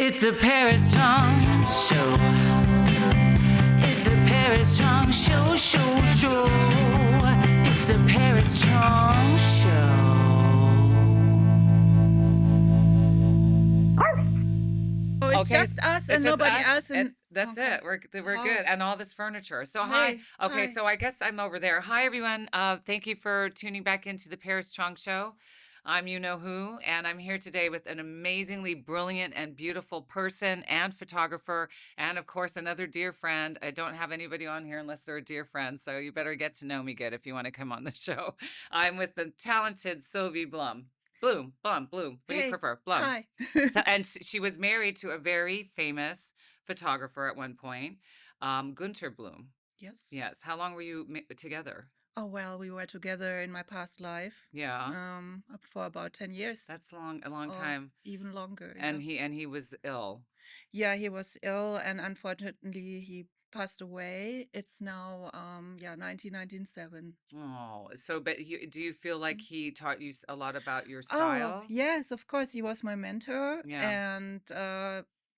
It's a Paris Tongue Show. It's a Paris Tongue Show, show. It's the Paris Tongue Show. Oh, it's Okay, just us it's and just nobody us. else in That's Okay. it. We're good, Oh. and all this furniture. So hi. Hey, Okay, hi. so I guess I'm over there. Hi everyone. Thank you for tuning back into the Paris Chong Show. I'm You Know Who, and I'm here today with an amazingly brilliant and beautiful person and photographer, and of course another dear friend. I don't have anybody on here unless they're a dear friend, so you better get to know me good if you want to come on the show. I'm with the talented Sylvie Blum. Blum. What do you Hey, prefer? Blum. hi. So, and she was married to a very famous photographer at one point, Gunter Blum. Yes. Yes. How long were you together? Oh, well, we were together in my past life, Yeah, for about 10 years that's a long or time. even longer, yeah. And he was ill. Yeah, he was ill and unfortunately he passed away. It's now, 1997. Oh, so but do you feel like Mm. he taught you a lot about your Oh, style? yes, of course, he was my mentor Yeah. and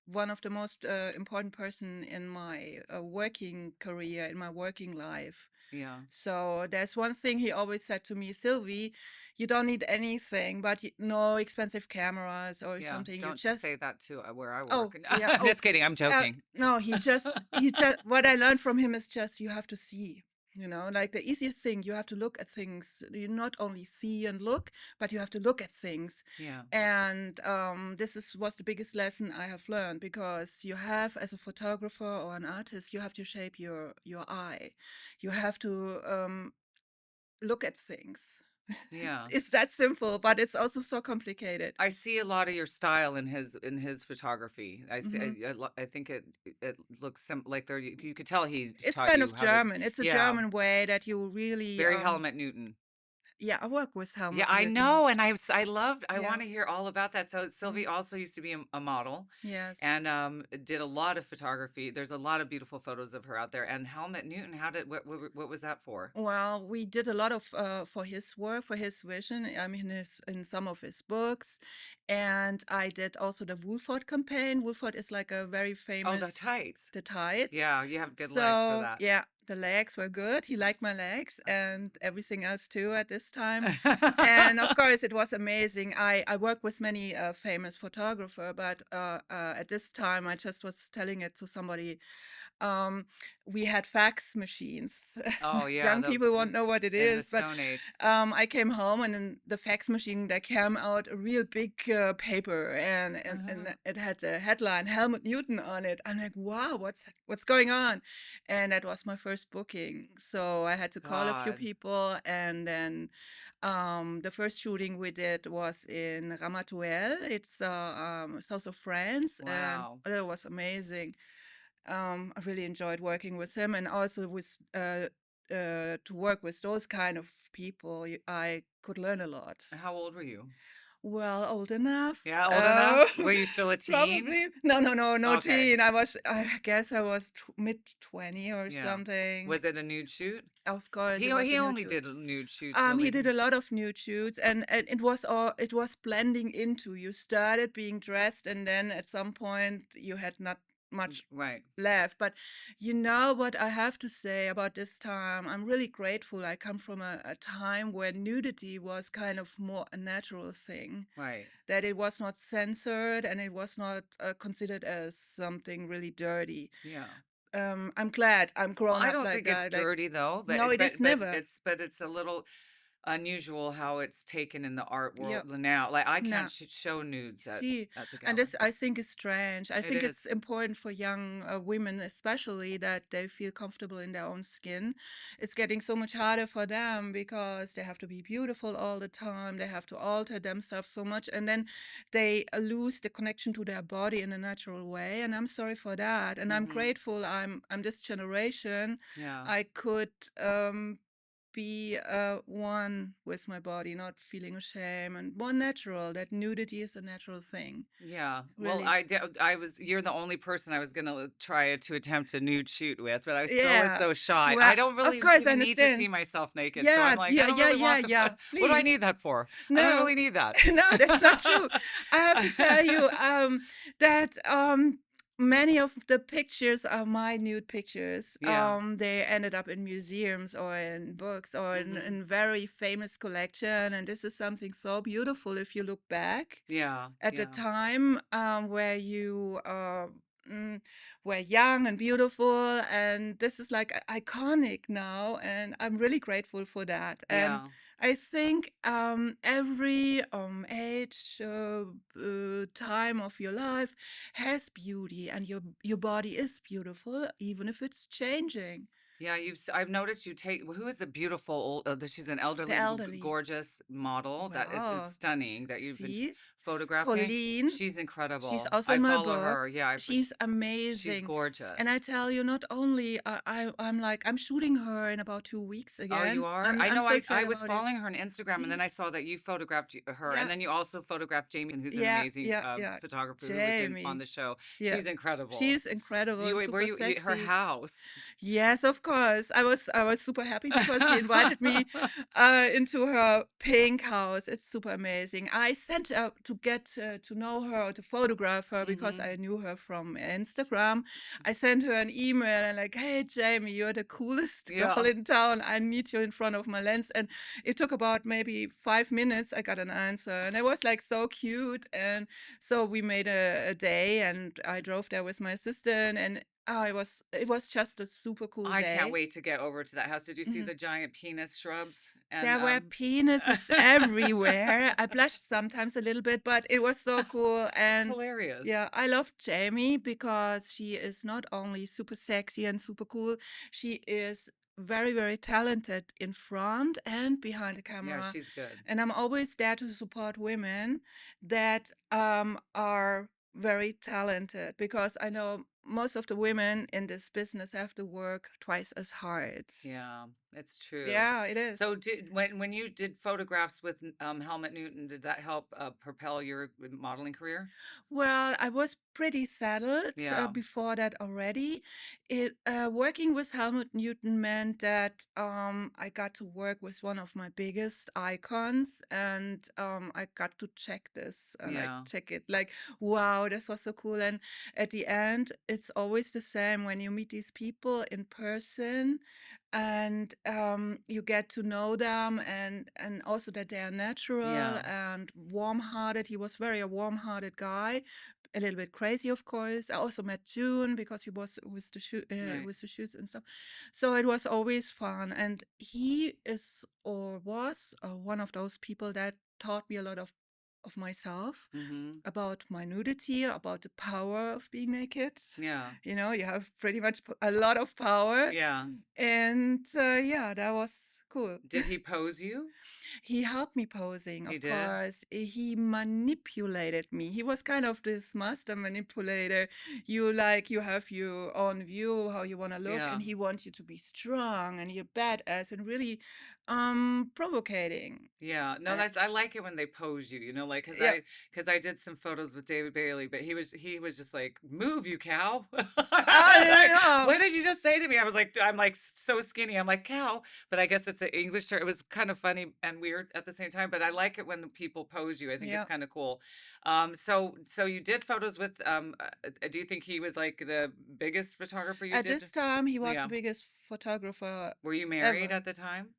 one of the most important person in my working career, in my working life. Yeah. So there's one thing he always said to me, Sylvie, you don't need anything, but no expensive cameras or Yeah. something. You Don't say just that to where I Oh, work. yeah. I'm Oh, just kidding. I'm joking. no, he just what I learned from him is just you have to see. Like the easiest thing, you have to look at things. You not only see and look, but you have to look at things. Yeah. And was the biggest lesson I have learned because you have, as a photographer or an artist, you have to shape your eye. You have to look at things. Yeah. It's that simple, but it's also so complicated. I see a lot of your style in his photography. I see. Mhm. I think it looks like there. You could tell he It's taught kind you of how to. German. It's a Yeah, German way that you really very Helmut Newton. yeah, I work with Yeah, Helmut I Newton. know, and I Yeah. want to hear all about that. So Sylvie Mm. also used to be a model, Yes. and did a lot of photography. There's a lot of beautiful photos of her out there. And Helmut Newton, what was that for? Well, we did a lot of for his work, for his vision. I mean, in some of his books, and I did also the Woolford campaign. Woolford is like a very Oh, the famous tights. the tights. Yeah, you have good legs for So that. yeah, the legs were good. He liked my legs and everything else too at this time. And of course, it was amazing. I work with many famous photographer, but at this time, I just was telling it to somebody. We had fax machines. Oh yeah, Young people won't know what it in the is, but Stone Age. I came home and in the fax machine there came out a real big paper and it had a headline Helmut Newton on it. I'm like, wow, what's going on? And that was my first booking. So I had to call a few God. people and then the first shooting we did was in Ramatuelle. It's south of France, and Wow. it was amazing. I really enjoyed working with him and also with to work with those kind of people. I could learn a lot. How old were you? Well, old enough. Yeah, old enough? Were you still a teen? Probably. No Okay. teen. I guess I was mid-20 or Yeah. something. Was it a nude shoot? Of course, He it was a he nude only shoot. did nude shoots, He really. did a lot of nude shoots, and it was blending into. You started being dressed, and then at some point you had not much Right. left. But you know what I have to say about this time? I'm really grateful. I come from a time where nudity was kind of more a natural thing, Right. that it was not censored and it was not considered as something really dirty. Yeah. I'm glad I'm Well, grown I up don't like think it's that. Like, dirty though, no, it is never. it's a little unusual how it's taken in the art Yeah. world now. Like I No. can't show nudes See, at the and gallery. this I think is strange. I It think is. it's important for young women, especially, that they feel comfortable in their own skin. It's getting so much harder for them because they have to be beautiful all the time. They have to alter themselves so much, and then they lose the connection to their body in a natural way. And I'm sorry for that. And I'm Mhm. grateful. I'm this generation. Yeah. I could be one with my body, not feeling shame, and more natural. That nudity is a natural thing, Yeah. Well, really. you're the only person I was going to try to attempt a nude shoot with, but I still was Yeah. so shy. Well, I don't of really course, I even need to see understand. myself naked. So I'm Yeah, like, I yeah, don't yeah, really yeah, want the, yeah. what do I need Please. that for? I don't No, really need that. no, that's not true. I have to tell you that many of the pictures are my nude pictures. Yeah. They ended up in museums or in books or Hmm. in very famous collection, and this is something so beautiful if you look back Yeah. at the Yeah. time where you mm, were young and beautiful, and this is like iconic now, and I'm really grateful for that. And Yeah. I think every age, time of your life has beauty, and your body is beautiful, even if it's changing. Yeah, I've noticed you take who is the beautiful old she's an The elderly elderly, gorgeous model that is wow, stunning that you've been see, photographing. Colleen. She's She's incredible. also I in my follow book. her. Yeah, She's she's amazing. And I gorgeous. tell you, not only I'm like I'm shooting her in about 2 weeks Oh, you again. are? I'm I I'm know so I excited was about it. following her on Instagram and Mhm. then I saw that you photographed her and Yeah, then you also photographed Jamie, who's an yeah, amazing yeah, yeah. photographer who was in on Jamie. the show. Yeah. She's incredible. She's incredible and Were super you her sexy. house? Yes, of course. I was super happy because she invited me into her pink house. It's super amazing. I sent her to get to know her, to photograph her because Hmm. I knew her from Instagram. I sent her an email and like, "Hey Jamie, you're the coolest girl Yeah. in town. I need you in front of my lens." And it took about maybe 5 minutes. I got an answer, and it was like so cute. And so we made a day, and I drove there with my assistant, and it was just a super cool I can't day. wait to get over to that house. Did you see Mhm. the giant penis shrubs? And There were penises everywhere. I blushed sometimes a little bit, but it was so cool. it's And hilarious. yeah, I love Jamie because she is not only super sexy and super cool, she is very, very talented in front and behind the Yeah, camera. she's good. And I'm always there to support women that are very talented because I know most of the women in this business have to work twice as hard. Yeah, it's true. Yeah, it is. So when you did photographs with Helmut Newton, did that help propel your modeling career? Well, I was pretty settled Yeah. before that already. Working with Helmut Newton meant that I got to work with one of my biggest icons, and I got to check this, like Yeah. check it, like wow, this was so cool. And at the end, it's always the same when you meet these people in person, and you get to know them, and also that they are natural Yeah. and warm-hearted. He was very a warm-hearted guy, a little bit crazy, of course. I also met June because he was Right. with the shoes and stuff. So it was always fun, and he is or was one of those people that taught me a lot of myself, Mm-hmm. about my nudity, about the power of being naked. Yeah. You have pretty much a lot of power, Yeah. and yeah, that was cool. Did he pose you? He helped me posing, He of did? course. He manipulated me. He was kind of this master manipulator. You have your own view how you want to look, Yeah. and he wants you to be strong and you're badass and really provocating. Yeah, no, Uh, I like it when they pose you, like, yeah. cause I did some photos with David Bailey, but he was just like, "Move, you cow!" Oh, Like, no, no. what did you just say to me? I'm like so skinny. I'm like cow, but I guess it's an English term. It was kind of funny and weird at the same time, but I like it when the people pose you. I think it's Yeah. kind of cool. So you did photos with do you think he was like the biggest photographer you At did? this time, he was the Yeah. biggest photographer Were you married ever. at the time?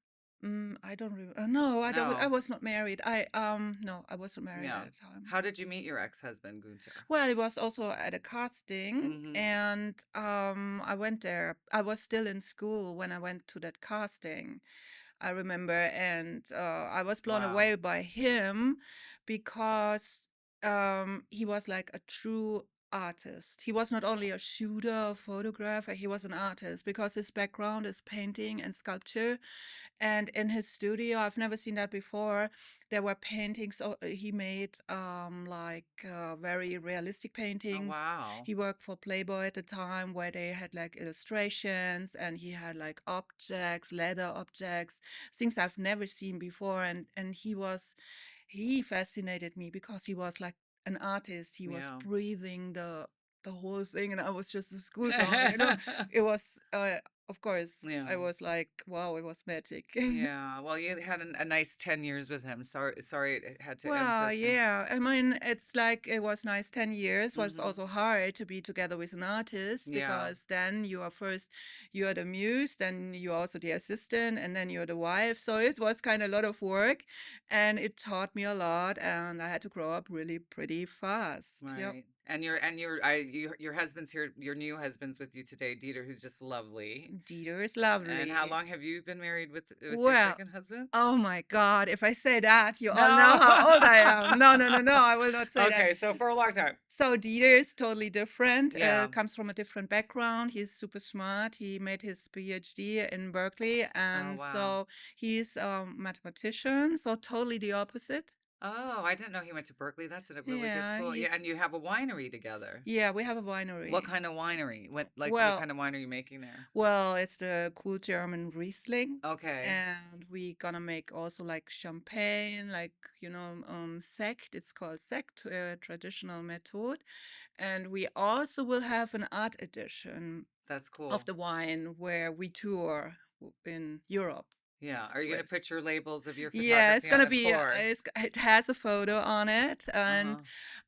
I don't remember. No, I don't. I No. was not married. No, I wasn't married Yeah. at the time. How did you meet your ex-husband, Gunter? Well, it was also at a casting, Mhm. and I went there. I was still in school when I went to that casting. I remember, and I was blown Wow. away by him because he was like a true artist. He was not only a shooter, a photographer, he was an artist because his background is painting and sculpture. And in his studio, I've never seen that before. There were paintings he made, very realistic Oh, paintings. wow. He worked for Playboy at the time where they had like illustrations and he had like objects, leather objects, things I've never seen before. And he fascinated me because he was like an artist. He was Yeah. breathing the whole thing, and I was just a schoolgirl, you know. It was, of course, Yeah. I was like, wow, it was magic. Yeah. Well, you had a nice 10 years with him. Sorry it had to end so Well, soon. yeah. I mean, it's like it was nice 10 years. Was Mm-hmm. also hard to be together with an artist Yeah. because then you're the muse, then you're also the assistant, and then you're the wife. So it was kind of a lot of work, and it taught me a lot, and I had to grow up really pretty fast. Yep. Right. And your husband's here, your new husband's with you today, Dieter, who's just lovely. Dieter is And how lovely. long have you been married with your Well, second husband? oh my God, if I say that, you all know No. how old I am. No, no, no, no, I will not say that. Okay, so for a long time. So Dieter is totally different, Yeah. comes from a different background. He's super smart. He made his PhD in Berkeley, Oh, and wow. so he's a mathematician, so totally the opposite. Oh, I didn't know he went to Berkeley. That's a really good Yeah, school. Yeah, and you have a winery together. yeah, we have a What winery. kind of winery? What Well, kind of wine are you making there? Well, it's the cool German Riesling. Okay. And we gonna make also like champagne, like, sect. It's called sect, traditional method. And we also will have an art edition That's of cool. the wine where we tour in Europe Yeah. Are you going to with. put your labels of your Yeah, it's photography on? gonna Of be. course. It has a photo on it, and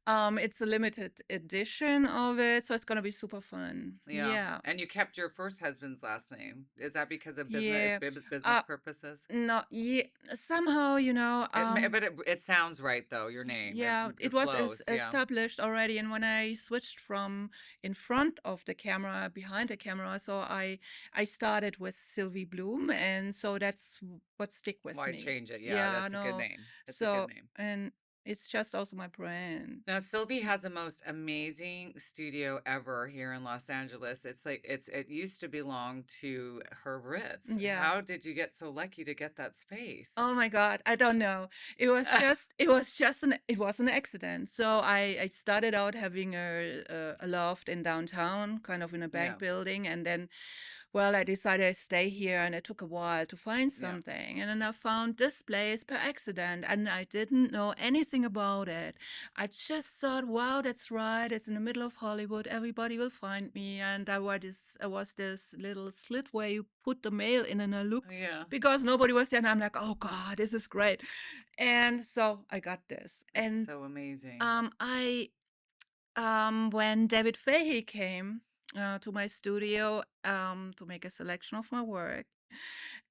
Uh-huh. it's a limited edition of it, so it's gonna be super fun. Yeah. Yeah, And you kept your first husband's last name. Is that because of yeah. business Uh, purposes? no, yeah. Somehow, But it sounds right though, your name. yeah, It it was flows. Yeah. established already, and when I switched from in front of the camera behind the camera, so I started with Sylvie Blum, and so that's what stick with Why me. change it? Yeah, Yeah, that's a good no. name. It's a good So name. and it's just also my brand. Now, Sylvie has the most amazing studio ever here in Los Angeles. It used to belong to her Ritz. Yeah. How did you get so lucky to get that space? Oh my God, I don't know. It was an accident. So I started out having a loft in downtown, kind of in a Yeah, bank building, and then, well, I decided to stay here, and it took a while to find yeah. something. And then I found this place per accident, and I didn't know anything about it. I just thought, wow, that's right. It's in the middle of Hollywood. Everybody will find me. And I was this little slit where you put the mail in, and I look Yeah, because nobody was there. And I'm like, oh God, this is great. And so I got this. that's And so amazing. I when David Fahey came to my studio to make a selection of my work,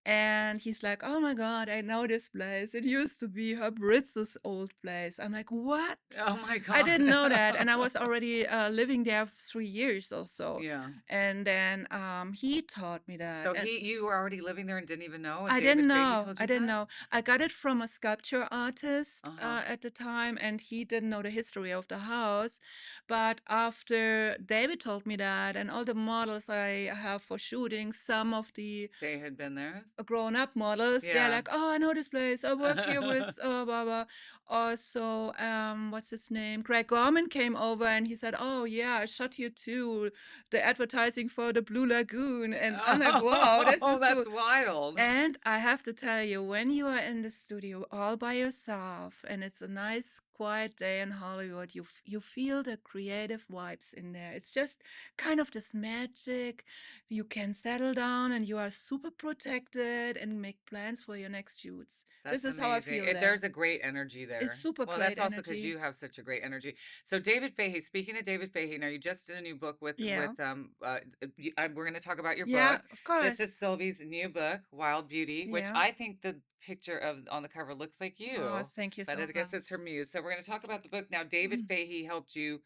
and he's like, "Oh my God, I know this place. It used to be Herb Ritz's old place." I'm like, "What?" Oh my I didn't know God. that, and I was already living there for 3 years or so. Yeah. And then he taught me that, So and you were already living there and didn't even know if I David didn't Fahey know. told I you didn't that? know. I got it from a sculpture artist Uh-huh. at the time, and he didn't know the history of the house. But after David told me that, and all the models I have for shooting, some of the They had been there? grown-up models, they're Yeah. like, "Oh, I know this place. I worked here with blah blah." Also, what's his name? Greg Gorman came over, and he said, "Oh yeah, I shot here too. The advertising for the Blue Lagoon." And I'm like, "Wow, this Oh, is cool." that's wild. And I have to tell you, when you are in the studio all by yourself and it's a nice, quiet day in Hollywood, you feel the creative vibes in there. It's just kind of this magic. You can settle down and you are super protected and make plans for your next shoots. This That's is how I amazing. feel there. There's a great energy It's there. super Well, great that's also because energy. you have such a great energy. So David Fahey, speaking of David Fahey, now you just did a new book Yeah. we're going to talk about your Yeah, book. of This course. is Sylvie's new book, Wild Beauty, which Yeah. I think the picture of on the cover looks like Oh, you, thank you but so I guess it's much. her muse. So we're going to talk about the book now. David Mm. Fahey helped you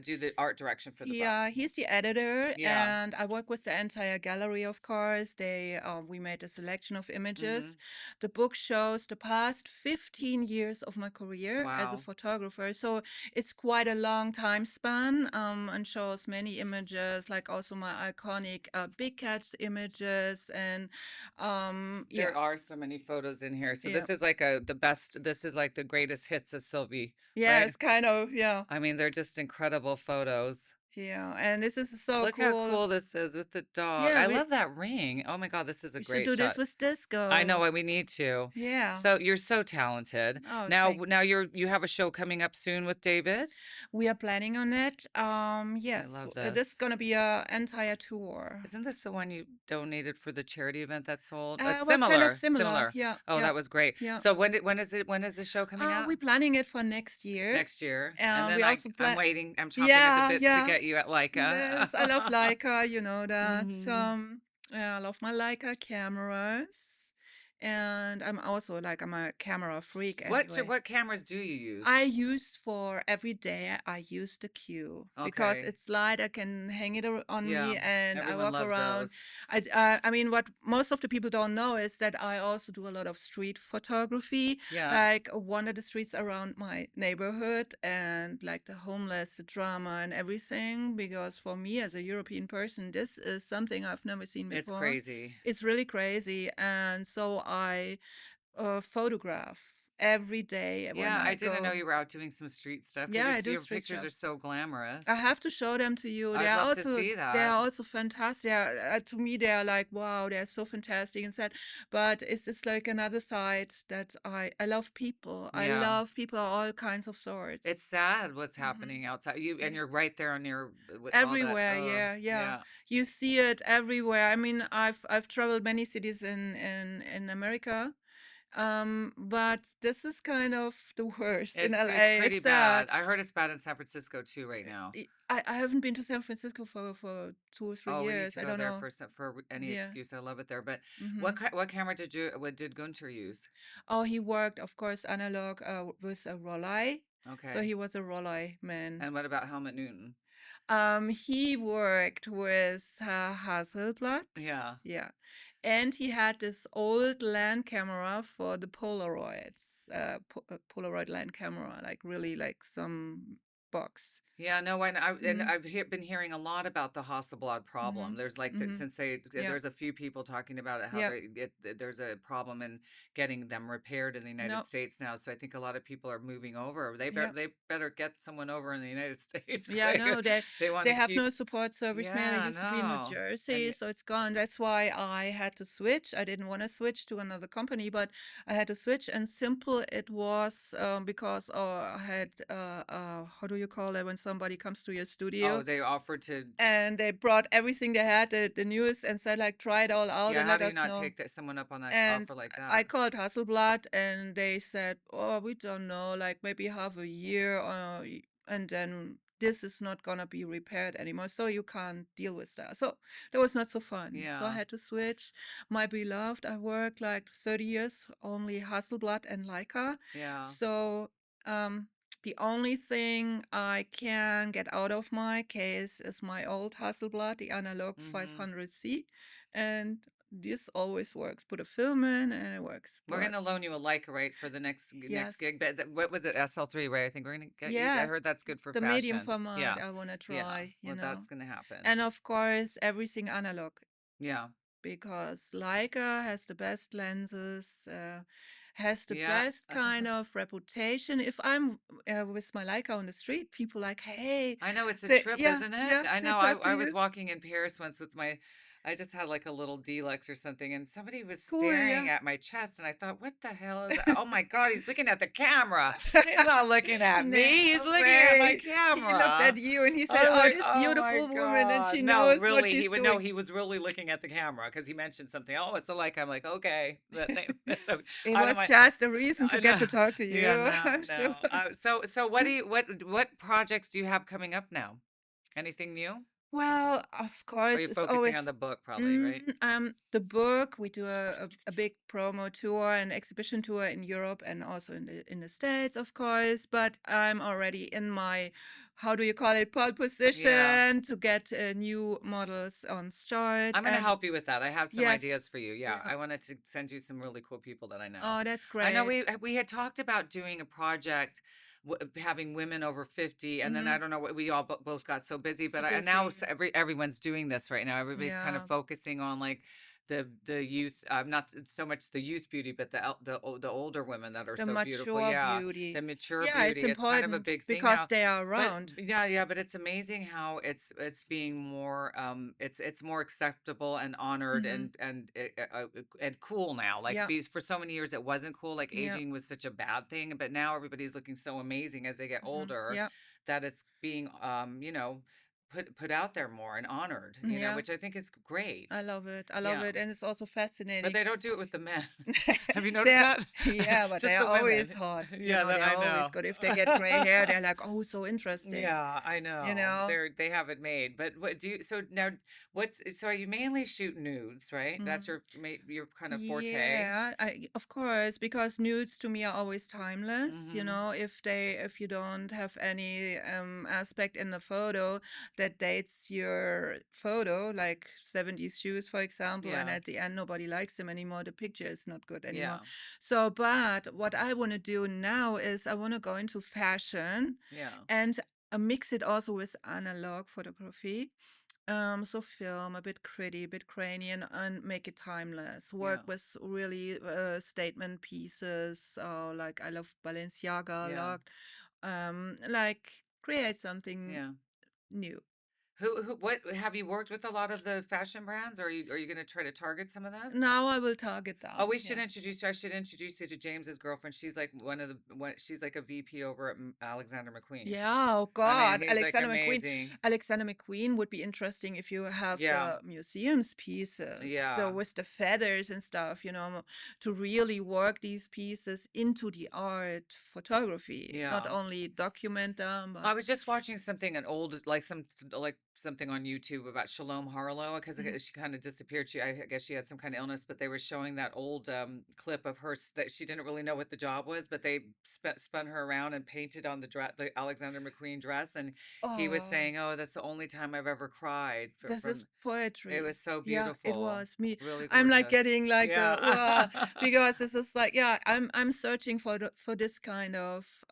do the art direction for the book. Yeah, he's the editor, Yeah. and I work with the entire gallery, of course. We made a selection of Mm-hmm. images. The book shows the past 15 years of my career as a Wow. photographer, so it's quite a long time span, and shows many images, like also my iconic big cat images, and yeah, There are so many photos in here. So yeah, this is like the best, this is like the greatest hits of Sylvie, yeah, right? it's kind of yeah, I mean, they're just incredible photos. yeah, and this is so Look how cool. cool this is with the dog. Yeah, I love that ring. Oh my God, this is a we should great do this shot. with I know disco. what we need to. Yeah. So you're so talented. Oh, Now, thanks. now you have a show coming up soon with David. We are planning on it. I Yes, love it is this. gonna be a entire tour. Isn't this the one you donated for the charity event that sold? It was kind of Similar, similar. similar. Yeah, Oh, yeah, that was great. yeah. So when is the show coming out? We're planning it for next year. Next year. And then We also I'm plan. waiting. I'm chomping at the Yeah, bit to yeah. get you at Leica. Yes, I love Leica. You know that. Mhm. Yeah, I love my Leica cameras, and I'm a camera freak anyway. What cameras do you use? I use for every day. I use the Q because Okay. it's light. I can hang it on Yeah. me, and I Everyone walk loves around. those. I mean, what most of the people don't know is that I also do a lot of street photography, Yeah. like wander the streets around my neighborhood and like the homeless, the drama, and everything. Because for me, as a European person, this is something I've never seen It's before. crazy. It's really crazy, and so I photograph every day when Yeah, I I didn't know go. you were out doing some street stuff Yeah, I because do your street pictures stuff. are so glamorous. I have to show them to you. I'd love to see They that. are also fantastic. To me, they are like wow, they're so fantastic and sad. But it's just like another side that I love people. I Yeah. love people of all kinds of sorts. It's sad what's hmm happening outside. You and Yeah. you're right there on your with all that. Everywhere, yeah, yeah. Yeah. You see it everywhere. I mean, I've traveled many cities in America. But this is kind of the worst in It's LA. pretty It's sad. bad. I heard it's bad in San Francisco too right now. I haven't been to San Francisco for 2 or 3 Oh, we need years. to I go don't there know. for any Yeah. excuse. I love it there. But hmm what camera did Gunter use? Oh, he worked, of course, analog with a Rollei. So Okay. he was a Rollei man. And what about Helmut Newton? He worked with Hasselblad. Yeah. Yeah. And he had this old land camera for the Polaroids, Polaroid land camera, like really like some box. Yeah, no, and hmm been hearing a lot about the Hasselblad problem. hmm There's like hmm since Yeah. there's a few people talking about it, how Yeah. there's a problem in getting them repaired in the United No. States now. So I think a lot of people are moving over. Yeah. They better get someone over in the United States. Yeah, no, They want they to have keep. no support service man. It Yeah, used to be in New no, Jersey, and so it's gone. That's why I had to switch. I didn't want to switch to another company, but I had to switch. And simple it was because I had how do you call it when somebody comes to your studio they offered to. and they brought everything they had, the news, and said like try it all out Yeah, and how let do you us not know. take someone up on that And offer like I that? called Hasselblad, and they said, "Oh, we don't know, like maybe half a year, and then this is not gonna be repaired anymore, so you can't deal with that." So that was not so fun. So I Yeah, had to switch. My beloved, I worked like 30 years only Hasselblad and Leica. yeah. So the only thing I can get out of my case is my old Hasselblad, the analog Mm-hmm. 500C, and this always works. Put a film in and it works. We're But gonna loan you a Leica, right, for the next yes, gig. But what was it, SL3, right? I think we're gonna get you. I yes, heard that's good for the medium fashion. format Yeah, I want to yeah. try, Well, that's gonna happen. And of course, everything analog Yeah, because Leica has the best lenses, has the yeah. best kind of reputation. If I'm with my Leica on the street, people like, hey, I know it's a trip, yeah, isn't it? yeah, I they know. talk to I was you. walking in Paris once with my. I just had like a little deluxe or something, and somebody was Cool, staring yeah. at my chest, and I thought, "What the hell is that? Oh my God, he's looking at the camera. He's not looking at No me. He's looking at my way. He looked at camera." you and he I said, was "Oh, like, this "Oh my beautiful woman, and God. she No, knows what really, she's doing." he was really looking at the camera because he mentioned something. Oh, it's a like. I'm like, okay, that's okay. It I don't was mind. just a reason to I get know. to talk to Yeah, you, no, I'm sure. no. So what projects do you have coming up now? Anything new? Well, of Or course, you're it's focusing on always the book probably, right? the book. We do a big promo tour and exhibition tour in Europe and also in the States, of course. But I'm already in my how do you call it, pole Yeah. position to get new models on start. I'm gonna And help you with that. I have some yes, ideas for you. Yeah, yeah. I wanted to send you some really cool people that I know. Oh, that's I know great. we had talked about doing a project, having women over 50, and then Mm-hmm. I don't know what we all both got so busy, So but and now busy. everyone's doing this right now. Everybody's kind of Yeah. focusing on like the youth, not so much the youth beauty, but the older women that are The so beautiful. mature Yeah, beauty. the mature Yeah, it's beauty. It's kind of a important big thing because now. they are But around. yeah, yeah, but it's amazing how it's being more it's more acceptable and honored Mm-hmm. and cool now. Like Yeah. for so many years it wasn't cool. Like Yeah. aging was such a bad thing, but now everybody's looking so amazing as they get Mm-hmm. older Yeah. that it's being put out there more and honored, Yeah. which I think is great. I love it. I love Yeah. it. And it's also But fascinating. they don't do it with the men. Have you noticed They're, that? yeah, but they Just are the always women. hot. Yeah, that They are I always know. good. If they get gray hair, they're like, oh, so interesting. Yeah, I You know. know? They have it made. But what do you so now so you mainly shoot nudes, right? That's Mm. your kind of forte. Yeah, of course, because nudes to me are always timeless. Mhm. If you don't have any aspect in the photo that dates your photo, like 70s shoes, for example, and Yeah. at the end nobody likes them anymore, the picture is not good anymore. Yeah. So, but what I want to do now is I want to go into fashion Yeah. and mix it also with analog photography. So film a bit gritty, a bit grainy, and make it timeless. Work Yeah. with really statement pieces. Like I love Balenciaga a Yeah. lot. Like create something Yeah. new. Who what have you worked with a lot of the fashion brands, or are you going to try to target some of them? Now I will target Oh, them. we should Yeah. introduce you. I should introduce you to James's girlfriend. She's like she's like a VP over at Alexander McQueen. Yeah, oh I mean, God, he's like Alexander McQueen. amazing. Alexander McQueen would be interesting if you have Yeah. the museum's pieces, so Yeah. with the feathers and stuff, to really work these pieces into the art photography, not Yeah. only document them, I but was just watching something an old like something on YouTube about Shalom Harlow because Mhm. she kind of disappeared. I guess she had some kind of illness, but they were showing that old clip of her that she didn't really know what the job was, but they spun her around and painted on the Alexander McQueen dress, and he was oh, saying, "Oh, that's the only time I've ever cried this is from." It poetry. was so Yeah, it beautiful, was me. really I'm like gorgeous. getting like a wow, Yeah, because this is like, yeah, I'm searching for this kind of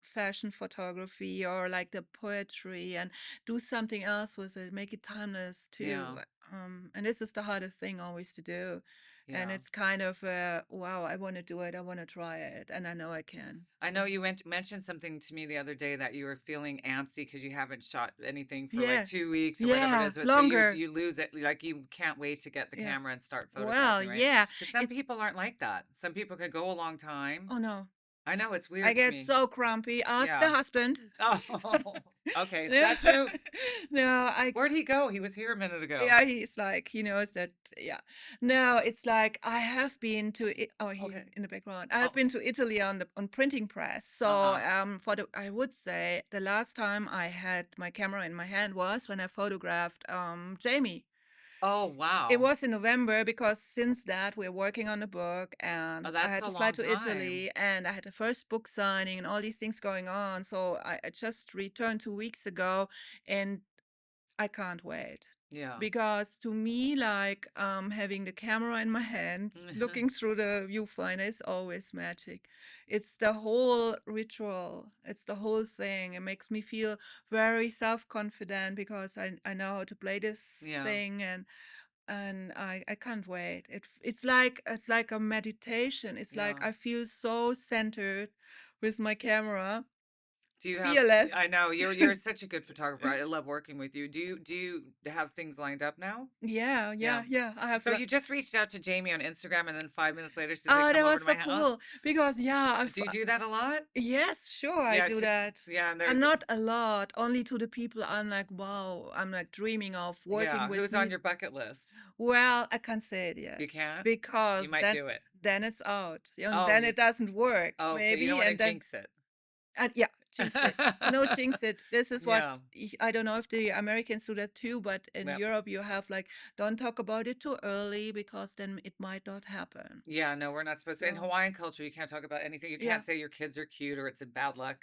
fashion photography or like the poetry and do something else with it, make it timeless too. yeah, And this is the hardest thing always to do. And yeah. it's kind of wow, I want to do it, I want to try it, and I know I can. I So know you mentioned something to me the other day that you were feeling antsy because you haven't shot anything for like yeah, 2 weeks or whatever it yeah, is. So longer. you lose it, like you can't wait to get the Yeah. camera and start Well, photographing, right? yeah. Because some It people aren't like that. Some people could go a long time. oh no. I know it's I weird to get me. so grumpy. Ask the Yeah. husband. Oh, okay. Is No, that true? no, I Where'd he go? He was here a minute ago. yeah, he's like he knows that. Yeah, no, it's like I have been to oh he Okay. in the background. I have Oh, been to Italy on printing press. So uh-huh. for the I would say the last time I had my camera in my hand was when I photographed Jamie. Oh, It wow. was in November because since that we're working on the book Oh, and I that's had a to fly long to time. Italy and I had the first book signing and all these things going on. So I just returned 2 weeks ago and I can't wait. Yeah. Because to me, like having the camera in my hand, looking through the viewfinder is always magic. It's the whole ritual. It's the whole thing. It makes me feel very self-confident because I know how to play this Yeah. thing and I can't wait. It's like a meditation. It's like Yeah. I feel so centered with my camera, Do you have fearless. I know you're such a good photographer. I love working with you. Do you have things lined up now? Yeah, Yeah. yeah, yeah. I have So you just reached out to Jamie on Instagram and then 5 minutes later she's like, oh, come that over was to so my house. cool because yeah, Do you do that a lot? yes, sure, I Yeah, do that. yeah, and I'm not a lot, only to the people I'm like, wow, I'm like dreaming of working yeah. with Who's on me. your bucket list? Well, I can't say it You yet can't? You because might do it. then it's out. And Oh, then it doesn't work, okay, you don't maybe, want to and then jinx it. yeah, jinx it. No, jinx it. This is what Yeah. I don't know if the Americans do that too, but in Yep. Europe you have like, don't talk about it too early because then it might not happen. Yeah, no, we're not supposed to. In So Hawaiian culture, you can't talk about anything. You yeah. can't say your kids are cute or it's a bad luck.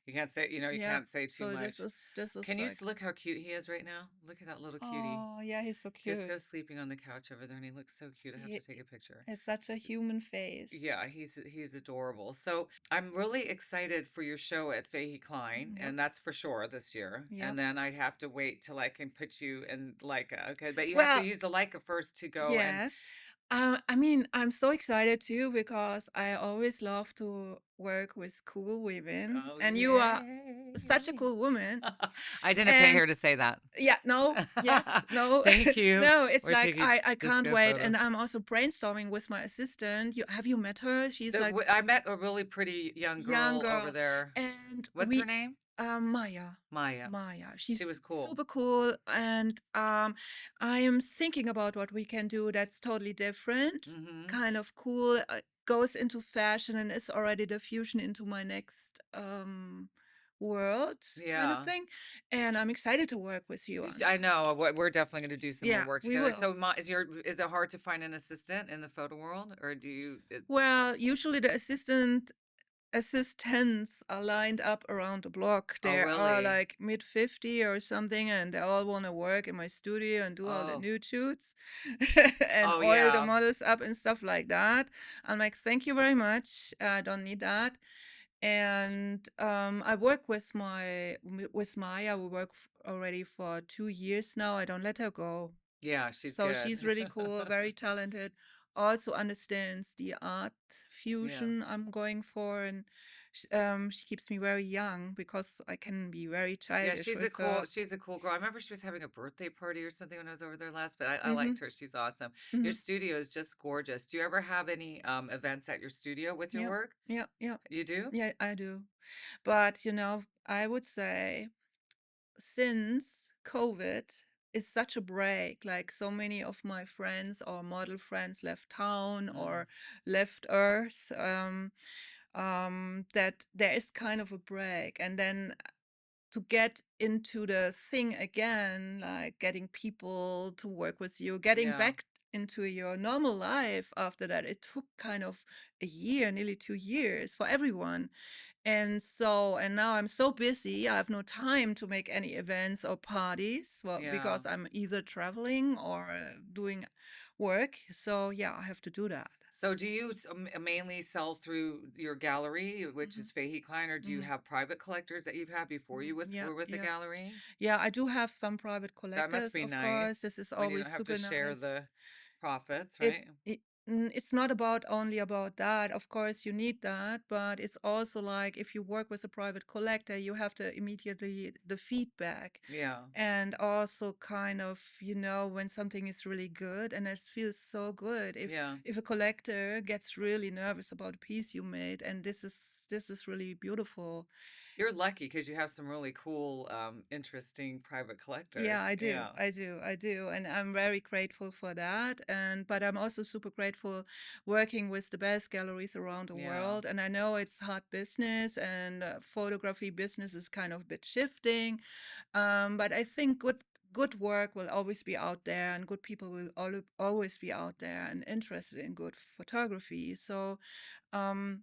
You can't say, you Yeah. can't say too So much. this is Can you like, look how cute he is right now? Look at that little cutie. oh yeah, he's so cute. Disco's sleeping on the couch over there, and he looks so cute. I have to He take a picture. has such a human face. Yeah, he's adorable. So I'm really excited for your show at Fahey Klein, Yep. and that's for sure this year. Yep. And then I have to wait till I can put you in Leica. Okay, but you have to Well, use the Leica first to go and. yes. I mean, I'm so excited too because I always love to work with cool women, Oh and you are such a yay! cool woman. I didn't pay And her to say that. yeah, no, yes, no, Thank you. no. It's We're like taking I can't disco wait, and photos. I'm also brainstorming with my assistant. Have you met her? She's like I met a really pretty young young girl over girl, there. and What's her name? Maya. Maya. Maya. She She's was cool. super cool, and I am thinking about what we can do that's totally different, Mm-hmm. kind of cool, goes into fashion and is already the fusion into my next world kind of Yeah. thing. And I'm excited to work with you on I that. know. We're definitely going to do some more Yeah, work we together. will. So, is it hard to find an assistant in the photo world, or do you? Well, usually the assistants are lined up around the block. Oh, They are really? like mid 50 or something, and they all want to work in my studio and do all the Oh, nude shoots and oh oil the yeah, models up and stuff like that. I'm like, thank you very much. I don't need that. And I work with Maya. We work already for 2 years now. I don't let her go. yeah. She's So good. she's really cool, very talented, also understands the art Yeah. fusion I'm going for. And she keeps me very young because I can be very Yeah, childish with her. she's a cool girl. I remember she was having a birthday party or something when I was over there last, but I Hmm. liked her. She's awesome. Your Hmm. studio is just gorgeous. Do you ever have any events at your studio with your Yep, work? yep, yep. You do? Yeah, I do. But, I would say since COVID is such a break, like so many of my friends or model friends left town Mm, or left Earth, that there is kind of a break. And then to get into the thing again, like getting people to work with you, getting yeah. back into your normal life after that, it took kind of a year, nearly 2 years for everyone. And now I'm so busy, I have no time to make any events or parties, well, Yeah. because I'm either traveling or doing work. So yeah, I have to do that. So do you mainly sell through your gallery, which Hmm. is Fahey Klein, or do you Hmm. have private collectors that you've had before you Yeah, were with the yeah. gallery? Yeah, I do have some private That must collectors, be of course. nice This is when you always don't have to super share nice. the profits, It's right? it, it's not about only about that. Of course, you need that, but it's also like if you work with a private collector, you have to immediately the feedback, Yeah. and also kind of when something is really good, and it feels so good Yeah. if a collector gets really nervous about a piece you made, and this is really beautiful. You're lucky because you have some really cool, interesting private Yeah, collectors. I do. Yeah. I do. I do. And I'm very grateful for that. But I'm also super grateful working with the best galleries around the Yeah. world. And I know it's hard business, and photography business is kind of a bit shifting. But I think good work will always be out there, and good people will always be out there and interested in good photography. So um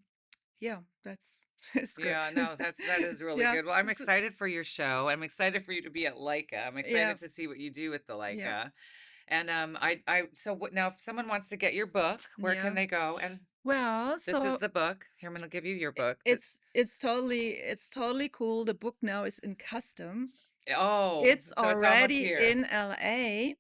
yeah, that's it's good. Yeah, no, that is really Yeah. good. Well, I'm excited for your show. I'm excited for you to be at Leica. I'm Yeah. excited to see what you do with the Yeah. Leica. And so what now if someone wants to get your book, where can Yeah. they go? And Well, this is so the book. Here, I'm gonna give you your book. it's totally cool. The book now is in custom. Oh, It's so it's almost already here. in LA,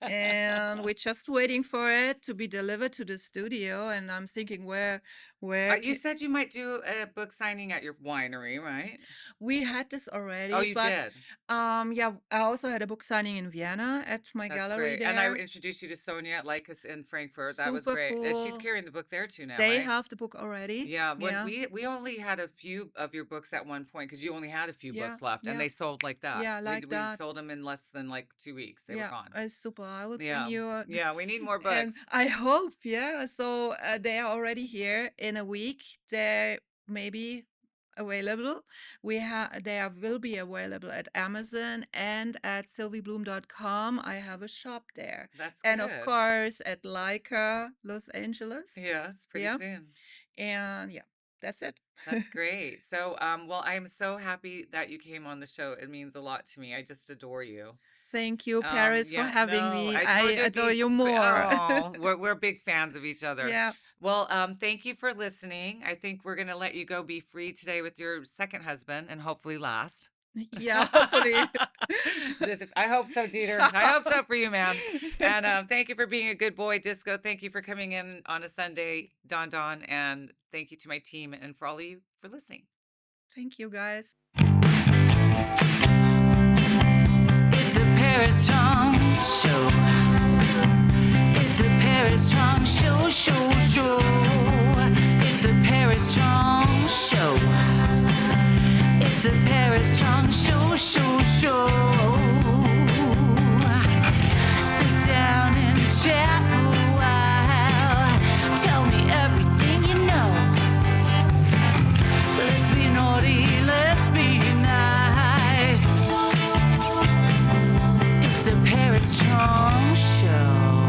and we're just waiting for it to be delivered to the studio. And I'm thinking where You can said you might do a book signing at your winery, right? we had this Oh, already, you but did. yeah, I also had a book signing in Vienna at my That's gallery great. And I there. introduced you to Sonia at Lycus in Frankfurt. That was Super great. She's cool. carrying the book there too now, They right? have the book already. Yeah, when Yeah, we only had a few of your books at one point because you only had a few yeah, books left, and yeah, they sold like that. yeah, like We that. sold them in less than like 2 weeks. They were Yeah, gone. it's super. I will bring Yeah, you, yeah. We need more and books. I hope, yeah. So they are already here in a week. They may be available. They will be available at Amazon and at sylvieblum.com. I have a shop there, That's and of good. course at Leica Los Angeles. Yes, pretty Yeah, soon. and yeah, that's it. That's great. So, well, I am so happy that you came on the show. It means a lot to me. I just adore you. Thank you, Paris, for Yeah, having no, me. I I told you it'd adore be you more. oh, we're big fans of each other. Yeah. Well, thank you for listening. I think we're gonna let you go be free today with your second husband and hopefully last. Yeah, hopefully. I hope so, Dieter. I hope so for you, man. And thank you for being a good boy, Disco. Thank you for coming in on a Sunday, Don Don. And thank you to my team and for all of you for listening. Thank you, guys. It's a Paris Strong Show. It's a Paris Strong Show, show. It's a Paris Strong Show. It's a Paris Strong Show, show. Sit down and chat for a while. Tell me everything you know. Let's be naughty, let's be nice. It's the Paris Strong Show.